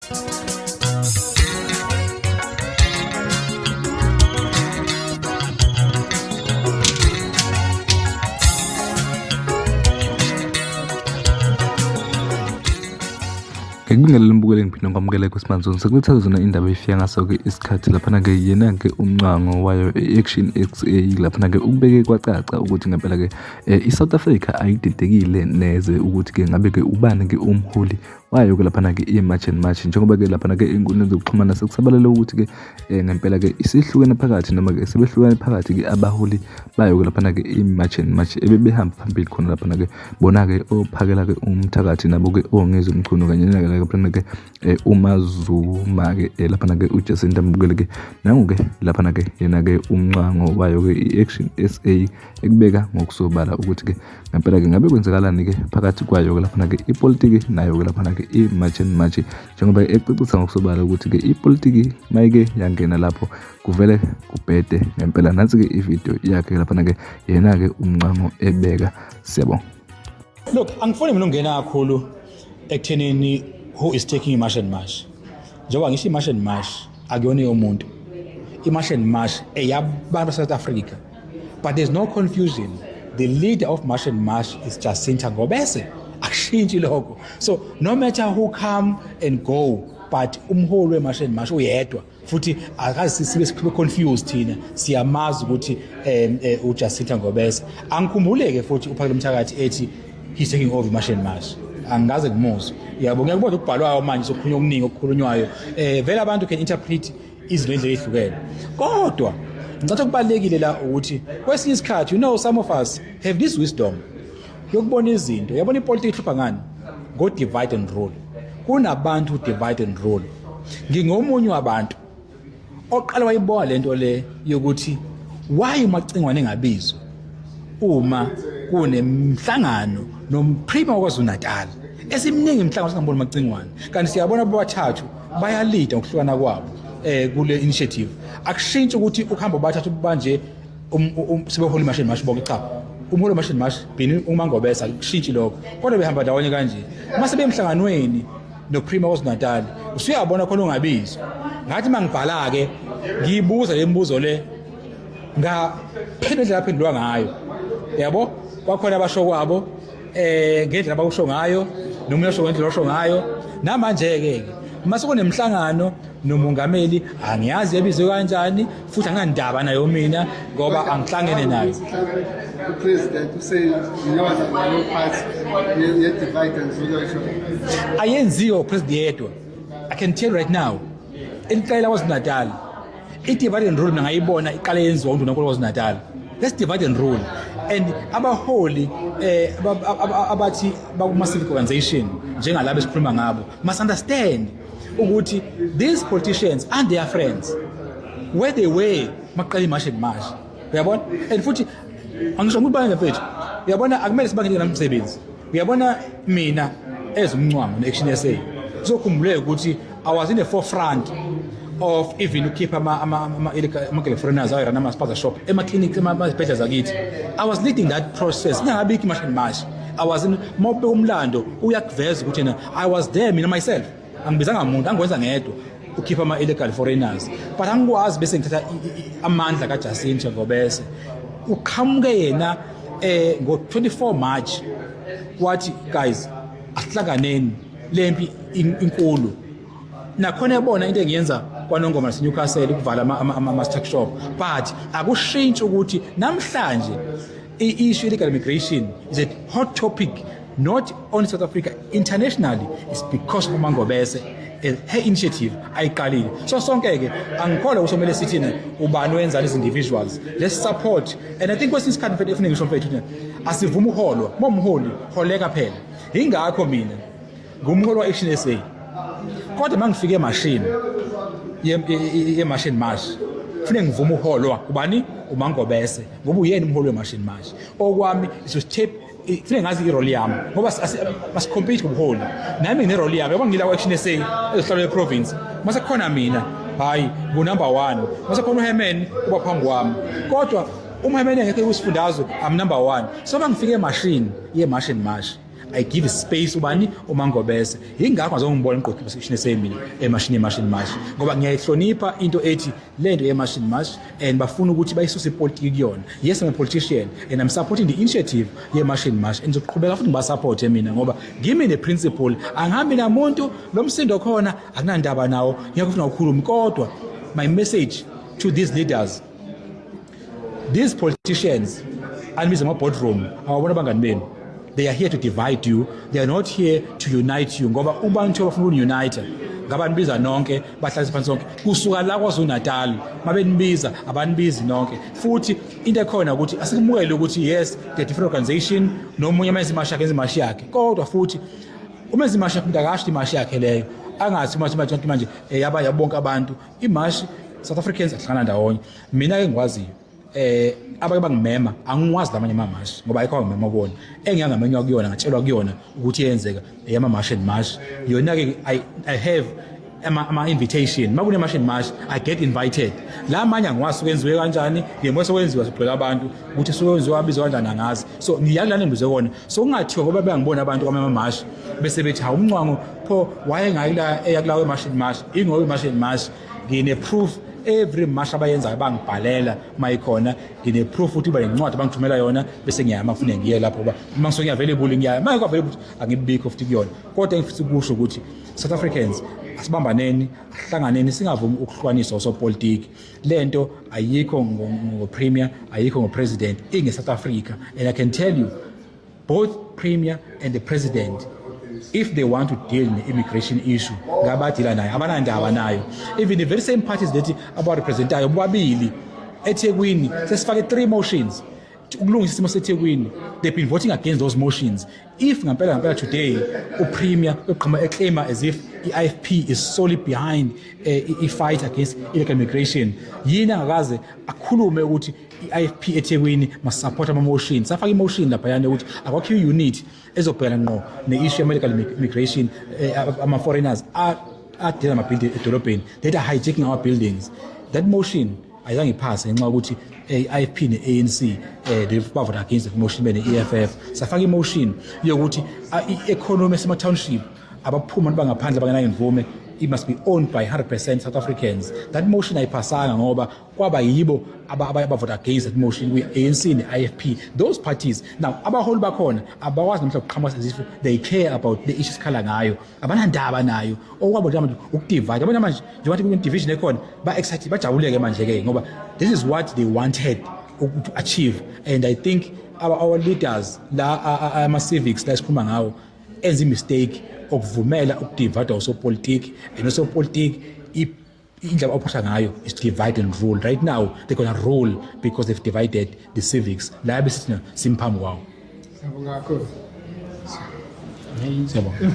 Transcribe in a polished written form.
Ngikubingelela umbukeli ngiphinde ngikwamukele kwisimanje sekuthatha zona indaba efika ngaso-ke isikhathi laphana-ke yena-ke umncango wayo i-Action SA laphana-ke ukubeke kwacaca ukuthi ngempela-ke i-South Africa ayididekile neze ukuthi-ke ngabe-ke ubani-ke umholi wayo-ke laphana-ke i-March and March njengoba-ke laphana-ke ey'nkundleni zokuxhumana sekusabalala ukuthi-ke ngempela-ke isihlukene phakathi noma-ke sebehlukene phakathi-ke abaholi bayo-ke laphana-ke i-March and March ebebehamba phambili khona laphana-ke bona-ke ophakela-ke umthakathi nabo-ke ongeza umchunu kanye laphana-ke uMazuma-ke laphana-ke uJacinta Mbukele-ke nangu-ke laphana-ke yena-ke umncango wayo-ke i-Action SA ekubeka ngokusobala ukuthi-ke ngempela-ke ngabe kwenzekalani-ke phakathi kwayo-ke laphana-ke ipolitiki nayo-ke laphana-ke i-March and March njengoba ecacisa ngokusobala ukuthi-ke ipolitiki mayike yangena lapho kuvele kubhede ngempela. Nansi-ke ividiyo yakhe laphana-ke yena-ke umncango ebeka. Siyabonga. Look, angifuni mina ungena kakhulu ekuthenini who is taking i-March and March. Njengoba ngisho i-March and March akuyona yomuntu. I-March and March eyabantu South Africa. But there's no confusion. The leader of March and March is Jacinta Ngobese. Akushintshi lokho. So no matter who come and go, but umholi we-March and March uyedwa. Futhi akazi sibe confused thina. Siyamazi ukuthi uJacinta Ngobese. Angikhumbuleke futhi uphakela umthakathi ethi he's taking over March and March. Angaze kumuzwa. Yabo ngiyakubona ukubhalwayo manje sokukhulunywa okuningi okukhulunywayo. Vele abantu can interpret izinto ezihlukene. Kodwa ngicela kubalekile la ukuthi kwesinye isikhathi some of us have this wisdom yokubona izinto. Yabona ipolitiki ihlupha ngani? Go divide and rule. Kunabantu divide and rule. Ngingomunye wabantu oqala wayibona lento le yokuthi why umacingwane engabizwa uma kunemhlangano nomprima waKwaZulu Natal esimningi imhlangano singaboni macingwane kanti siyabona bobathathu bayalida ngokuhlukana kwabo kule initiative. Akushintshi ukuthi ukuhamba bathathu banje sebeholi March and March bonke cha umholi March and March bini uMangobese akushintshi lokho kodwa behamba ndawonye kanje mase bemhlanganweni noprima waKwaZulu Natal usuyabona khona ungabizwa ngathi mangibhala ke ngiyibuza le mibuzo le ngaphendula laphendulwa ngayo yabo kwakhona abasho kwabo ngendlela abakusho ngayo nomunye osho ngendlela osho ngayo namanje ke mase kunemhlangano nomongameli angiyazi yabizwe kanjani futhi angandaba nayo mina ngoba angihlangene nayo. President say yona no party ye divide and rule. Ayenziwa president yedwa. I can tell right now iqala kwaZulu Natal i-divide and rule ngayibona iqala yenziwa umuntu nakwaZulu Natal. Let's divide and rule. And abaholi abathi bakuma civic organization njengalabo esikhuluma ngabo must understand ukuthi these politicians and their friends where they were maqala iMarch and March uyabona and futhi angisho ukuthi bayenge mfethu uyabona akumele sibangele namsebenzi uyabona mina ezumncwango ne-Action SA uzokhumbuleka ukuthi I was in the forefront of even keep ama foreigners ayo run ama-spaza shop ema-clinic emazibhedlela zakithi. I was leading that process ingakabi i-March and March. I was in mawube umlando uyakuveza ukuthi yena I was there mina myself angibizanga muntu angikwenza ngedwa ukhipha ama-illegal foreigners but angikwazi bese ngithatha amandla kaJacinta Ngobese uqhamuke yena ngo-24 March wathi guys asihlanganeni lempi inkulu nakhona yabona into engiyenza kwaNongoma naseNewcastle ukuvala ama-stock shop but akushintshi ukuthi namhlanje i-issue illegal immigration is a hot topic not only South Africa internationally. It's because of uMangobese her initiative ayiqalile so sonke ke angikholwa usomele sithini ubani wenza lezi individuals let's support and I think kwesinye isikhathi mfethu efuneka ngisho mfethu asivuma uholwa momholi holeka phela ingakho mina ngumholi wa-Action SA kodwa mangifike emashini ye-March and March kufanele ngivume uholwa ubani uMangobese ngoba uyena umholi we-March and March okwami is to step kufanele ngazi irole yami ngoba masicompete kubuholi nami ngine-role yami yabo ngila ku-Action SA ezihlalo ye-province mase khona mina hayi ngu-number 1 mase khona uHerman uba phambi kwami kodwa uMherman engekho kusifundazwe I'm number 1 so mangifike emashini ye-March and March I give space ubani uMangobese. Ingakho ngizongibona iqoqo position semini emashini march ngoba ngiyayihlonipha into ethi lento emashini march and bafuna ukuthi bayisuse ipolitiki kuyona. Yes, I'm a politician and I'm supporting the initiative ye-machine march and ngizoqhubeka futhi ngibasupport mina ngoba kimi ne-principle angihambi namuntu lomsindo khona akunandaba nawo ngiyakufuna ukukhuluma kodwa my message to these leaders, these politicians anbiza ama-boardroom awabona abangani benu. They are here to divide you. They are not here to unite you ngoba ubantu bafuna ukununite ngabanibiza nonke bahlalise phansi sonke kusuka la KwaZulu-Natal mabenibiza abanibizi nonke futhi into ekhona ukuthi asikumukele ukuthi yes the different organization nomunye amenza imashi yakhe imashi yakhe kodwa futhi umenza imashi yakhe akasho imashi yakhe leyo angathi manje yaba bonke abantu imashi South Africans ahlangana ndawonye mina ke ngikwaziyo abake bangimema angikwazi lamanye amamashi ngoba ayikho ngimema kubona engiyangamenywa kuyona ngatshelwa kuyona ukuthi yenzeka yama march and march yona ke I have ama invitation makune march and march I get invited la manje angikwazi ukwenziwe kanjani ngemose kwenziwa sigcwele abantu ukuthi sokwenziwa abizwa kanjani angazi so ngiyalana ngibize kona so kungathiwa ngoba bengibona abantu kwama march bese bethi ha umncwango pho wayengayila eyakulawe march and march ingowe march and march ngine proof every march abayenza bangibhalela mayikhona ngine proof ukuthi bayincwadi bangithumela yona bese ngiyama fune ngiye lapho ngoba uma ngisonke available ngiya manje available angibikho futhi kuyona kodwa ngifisa ukusho ukuthi South Africans asibambaneni ahlanganeni singavumi ukuhlukaniswa osopolitiki lento ayikho ngopremier ayikho ngopresident inge South Africa and I can tell you both premier and the president if they want to deal with the immigration issue ngabadila nayo abanandaba nayo even the very same parties that aba representayo bobabili eThekwini sesifake 3 motions ukulungisa isimo seThekwini they've been voting against those motions if ngempela today upremier uqhama eclaim as if iIFP is solely behind a fight against illegal immigration yina ngakaze akhulume ukuthi iIFP eThekwini must support ama motions safaka emotion lapha yana ukuthi akwakho unit ezobhekana ngqo ne-issue ya medical immigration ama foreigners adela ama building edolobheni that are hijacking our buildings that motion ayizange iphase ngenxa ukuthi iIFP ne-ANC they voted against the motion bene EFF safaka emotion yokuthi i-economy esema township abaphuma bangaphandle bangenayo imvume it must be owned by 100% South Africans. That motion ayiphasanga ngoba kwaba yibo abavote against that motion we ANC and IFP those parties now abaholi bakhona abakwazi namhla ukuqhamuka as if they care about the issues khala ngayo abanandaba nayo okwabo nje ukudivide abanye manje njengoba kune division ekhona ba excited bajabuleke manje ke ngoba this is what they wanted to achieve and I think our leaders la ama civics la sikhuluma ngawo enza mistake okuvumela ukudivide osopolitiki and osopolitiki indlela ophusha ngayo is to divide and rule right now they're going to rule because they've divided the civics la besithina simphambi kwawo Siyabonga kakhulu. Siyabonga.